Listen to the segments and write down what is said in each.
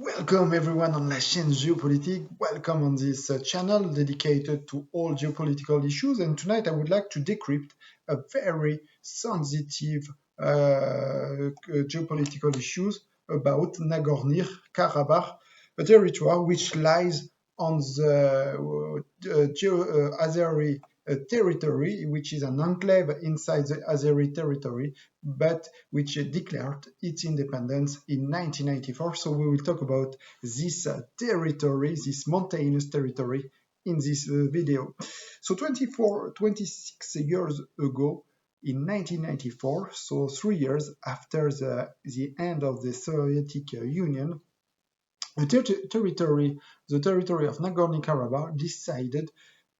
Welcome everyone on La Chaîne Géopolitique. Welcome on this channel dedicated to all geopolitical issues. And tonight I would like to decrypt a very sensitive geopolitical issues about Nagorno-Karabakh, a territory which lies on the Azeri territory, which is an enclave inside the Azeri territory, but which declared its independence in 1994. So we will talk about this territory, this mountainous territory, in this video. So 26 years ago, in 1994, so 3 years after the end of the Soviet Union, the territory of Nagorno-Karabakh decided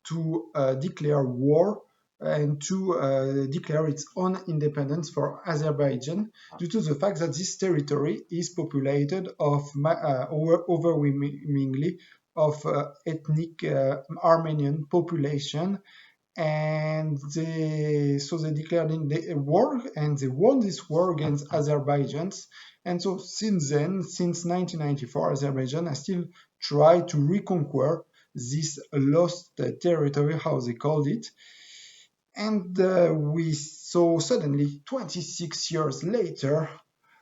to declare war and to declare its own independence for Azerbaijan due to the fact that this territory is populated of overwhelmingly of ethnic Armenian population, and so they declared a war, and they won this war against Azerbaijans. And so since then, since 1994, Azerbaijan has still tried to reconquer this lost territory, how they called it. And we saw suddenly 26 years later,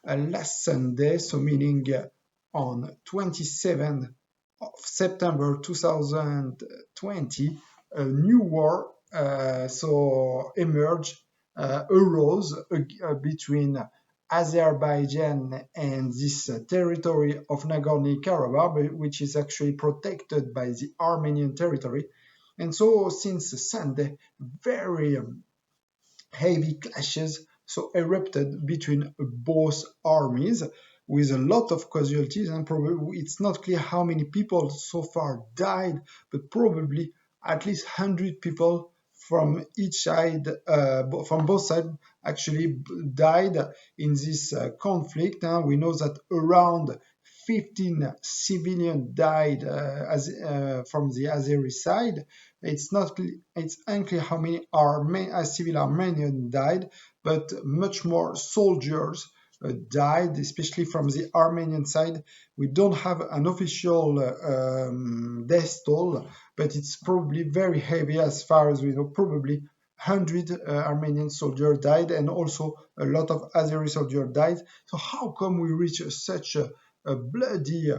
last Sunday, so meaning on 27th of September 2020, a new war arose between Azerbaijan and this territory of Nagorno-Karabakh, which is actually protected by the Armenian territory. And so since Sunday, very heavy clashes erupted between both armies, with a lot of casualties, and probably it's not clear how many people so far died, but probably at least 100 people from each side, from both sides, actually died in this conflict. We know that around 15 civilians died from the Azeri side. It's unclear how many civil Armenians died, but much more soldiers died, especially from the Armenian side. We don't have an official death toll, but it's probably very heavy as far as we know. Probably 100 Armenian soldiers died, and also a lot of Azeri soldiers died. So how come we reach such a bloody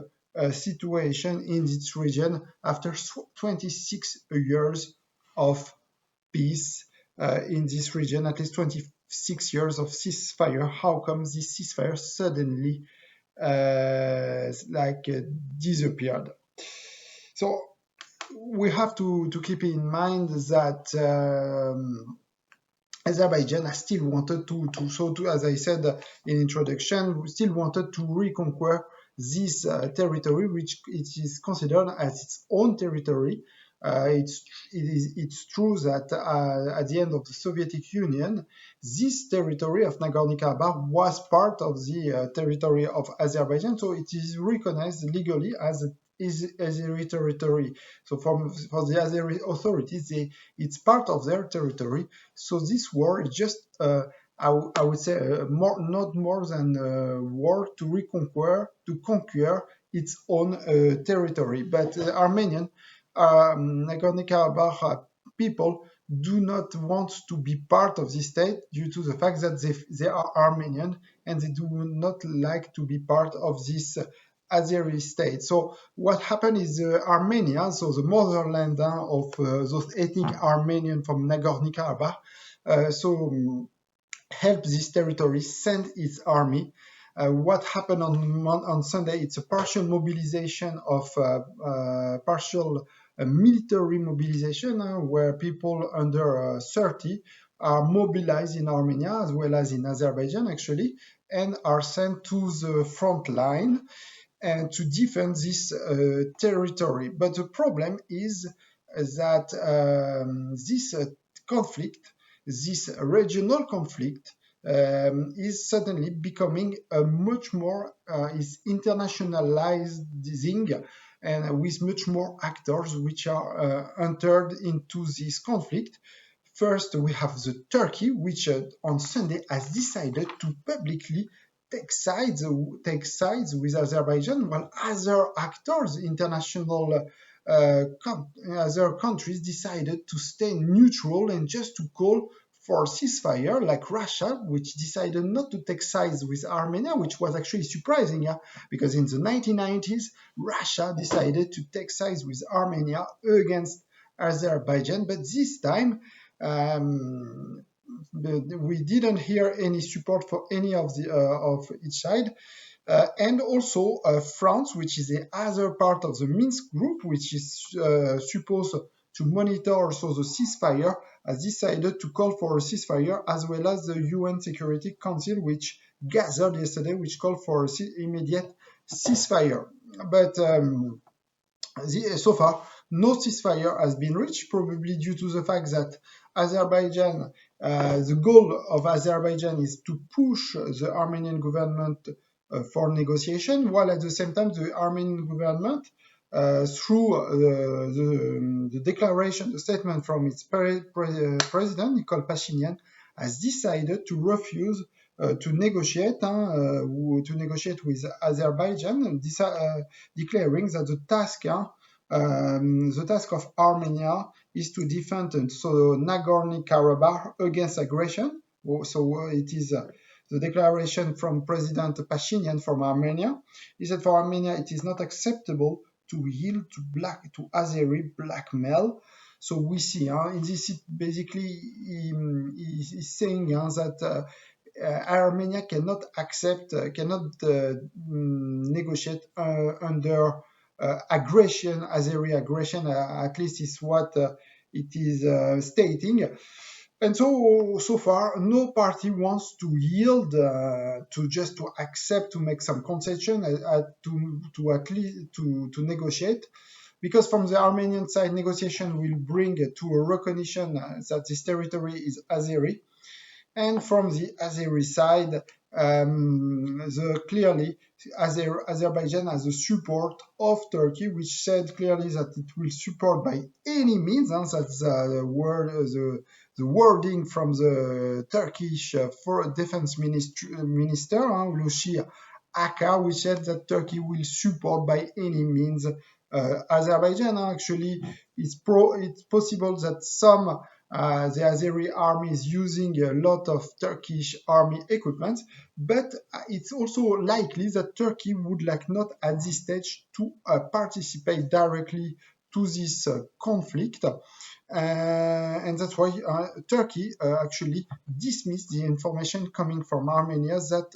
situation in this region after 26 years of peace in this region, at least 26 years of ceasefire? How come this ceasefire suddenly disappeared? So we have to keep in mind that Azerbaijan has still wanted as I said in introduction, still wanted to reconquer this territory, which it is considered as its own territory. It's true that at the end of the Soviet Union, this territory of Nagorno-Karabakh was part of the territory of Azerbaijan, so it is recognized legally as Azeri territory. So for the Azeri authorities, it's part of their territory. So this war is just, I would say, not more than a war to conquer its own territory. But Armenian, Nagorno-Karabakh people do not want to be part of this state due to the fact that they are Armenian, and they do not like to be part of this Azeri state. So what happened is Armenia, so the motherland of those ethnic Armenian from Nagorno-Karabakh, help this territory send its army. What happened on Sunday? It's a partial mobilization of partial military mobilization, where people under 30 are mobilized in Armenia as well as in Azerbaijan, actually, and are sent to the front line and to defend this territory. But the problem is that this conflict, this regional conflict, is suddenly becoming much more is internationalizing, and with much more actors which are entered into this conflict. First, we have the Turkey, which on Sunday has decided to publicly take sides with Azerbaijan, while other actors, other countries decided to stay neutral and just to call for ceasefire, like Russia, which decided not to take sides with Armenia, which was actually surprising, yeah? Because in the 1990s, Russia decided to take sides with Armenia against Azerbaijan, but this time um, we didn't hear any support for any of each side. And also France, which is the other part of the Minsk group, which is supposed to monitor also the ceasefire, has decided to call for a ceasefire, as well as the UN Security Council, which gathered yesterday, which called for immediate ceasefire. But so far, no ceasefire has been reached, probably due to the fact that Azerbaijan, the goal of Azerbaijan is to push the Armenian government for negotiation, while at the same time the Armenian government, through the declaration, the statement from its president, Nikol Pashinyan, has decided to refuse to negotiate with Azerbaijan, declaring that the task of Armenia is to defend Nagorno-Karabakh against aggression. So it is the declaration from President Pashinyan from Armenia. He said for Armenia it is not acceptable to yield to Azeri blackmail. So we see, this is basically he's saying that Armenia cannot negotiate under aggression, Azeri aggression, at least is what it is stating. And so far, no party wants to yield, to accept, to make some concession, to at least to negotiate, because from the Armenian side, negotiation will bring to a recognition that this territory is Azeri, and from the Azeri side, clearly Azerbaijan has the support of Turkey, which said clearly that it will support by any means. That's the wording from the Turkish Foreign Defense Minister, Hulusi Akar, which said that Turkey will support by any means Azerbaijan. Actually, it's possible that the Azeri army is using a lot of Turkish army equipment, but it's also likely that Turkey would like not at this stage to participate directly to this conflict. And that's why Turkey actually dismissed the information coming from Armenia that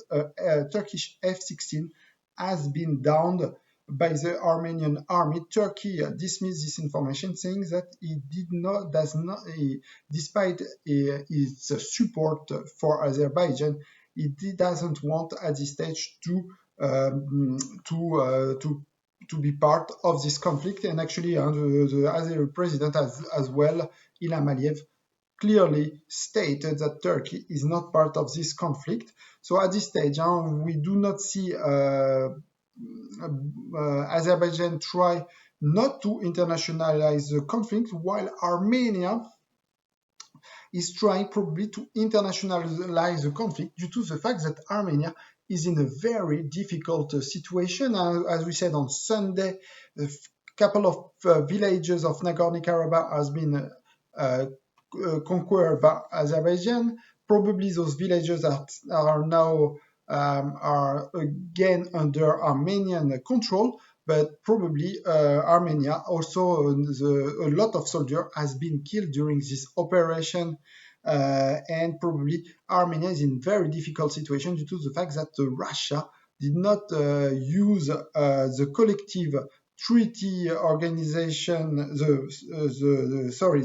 Turkish F-16 has been downed by the Armenian army. Turkey dismissed this information, saying that despite its support for Azerbaijan, it doesn't want at this stage to be part of this conflict. And actually, the Azeri president as well, Ilham Aliyev, clearly stated that Turkey is not part of this conflict. So at this stage, we do not see Azerbaijan try not to internationalize the conflict, while Armenia is trying probably to internationalize the conflict due to the fact that Armenia is in a very difficult situation. As we said on Sunday, a couple of villages of Nagorno-Karabakh has been conquered by Azerbaijan. Probably those villages are now are again under Armenian control, but probably Armenia also, a lot of soldiers has been killed during this operation, and probably Armenia is in very difficult situation due to the fact that Russia did not use the collective treaty organization, the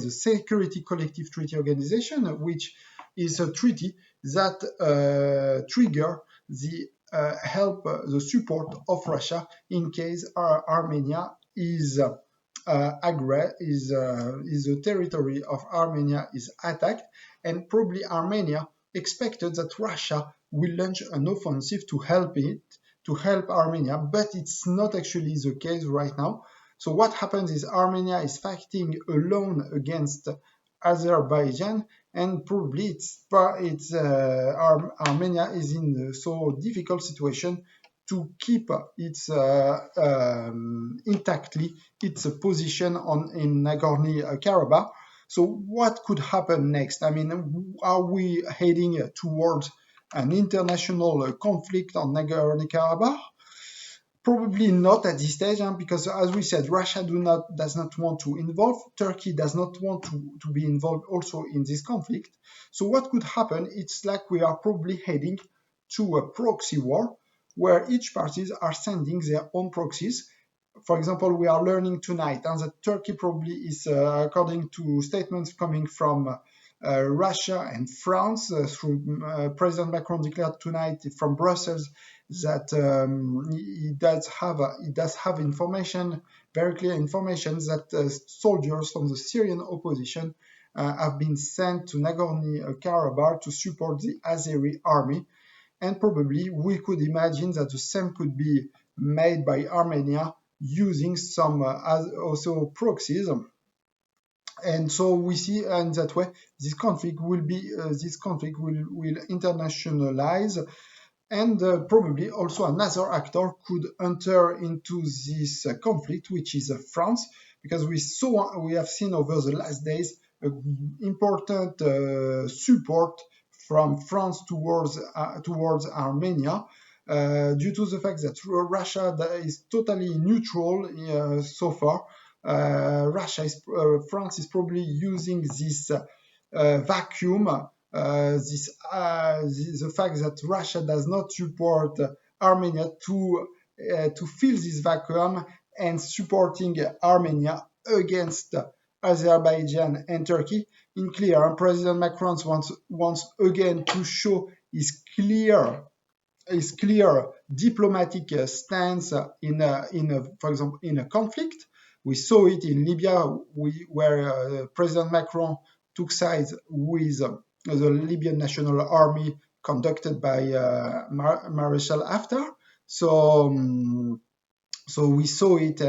Security Collective Treaty Organization, which is a treaty that trigger the help, the support of Russia in case Armenia is the territory of Armenia is attacked, and probably Armenia expected that Russia will launch an offensive to help Armenia, but it's not actually the case right now. So what happens is Armenia is fighting alone against Azerbaijan, and probably Armenia is in a so difficult situation to keep its intactly its position in Nagorno-Karabakh. So what could happen next? I mean, are we heading towards an international conflict on Nagorno-Karabakh? Probably not at this stage, because as we said, Russia does not want to involve. Turkey does not want to be involved also in this conflict. So what could happen? It's like we are probably heading to a proxy war where each parties are sending their own proxies. For example, we are learning tonight that Turkey probably is, according to statements coming from Russia and France, through President Macron declared tonight from Brussels that he does have information, very clear information, that soldiers from the Syrian opposition have been sent to Nagorno-Karabakh to support the Azeri army. And probably we could imagine that the same could be made by Armenia using some also proxies. And so we see in that way this conflict will internationalize, and probably also another actor could enter into this conflict, which is France, because we have seen over the last days important support from France towards Armenia, due to the fact that Russia is totally neutral so far. France is probably using this vacuum, the fact that Russia does not support Armenia to fill this vacuum and supporting Armenia against Azerbaijan and Turkey. In clear, President Macron wants again to show his clear diplomatic stance for example, in a conflict. We saw it in Libya, where President Macron took sides with the Libyan National Army conducted by Marshal Haftar. So we saw it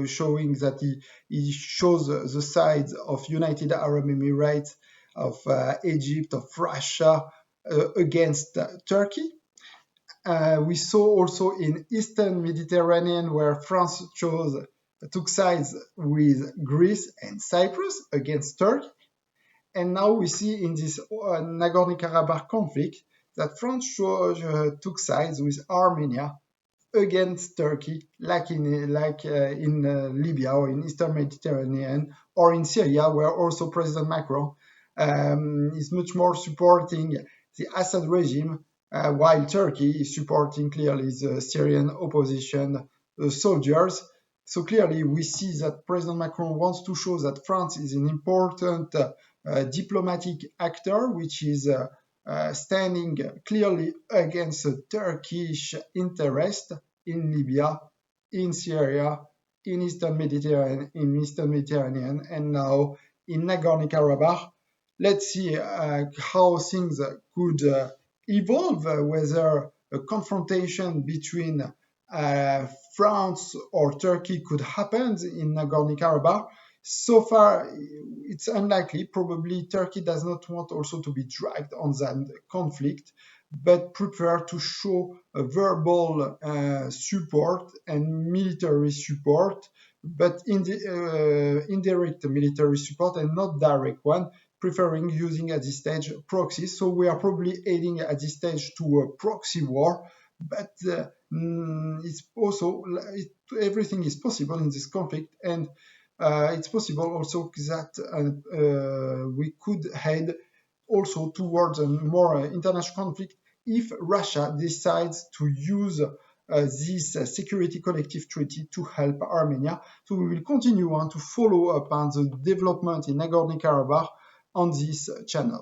showing that he shows the sides of United Arab Emirates, of Egypt, of Russia against Turkey. We saw also in Eastern Mediterranean, where France took sides with Greece and Cyprus against Turkey. And now we see in this Nagorno-Karabakh conflict that France took sides with Armenia against Turkey, like in Libya or in Eastern Mediterranean or in Syria, where also President Macron is much more supporting the Assad regime, while Turkey is supporting clearly the Syrian opposition soldiers. So clearly we see that President Macron wants to show that France is an important diplomatic actor, which is standing clearly against Turkish interest in Libya, in Syria, in Eastern Mediterranean, and now in Nagorno-Karabakh. Let's see how things could evolve, whether a confrontation between France or Turkey could happen in Nagorno-Karabakh. So far, it's unlikely. Probably Turkey does not want also to be dragged on that conflict, but prefer to show a verbal support and military support, but indirect military support and not direct one, preferring using at this stage proxies. So we are probably heading at this stage to a proxy war, but it's also everything is possible in this conflict, and it's possible also that we could head also towards a more international conflict if Russia decides to use this security collective treaty to help Armenia. So we will continue on to follow up on the development in Nagorno-Karabakh on this channel.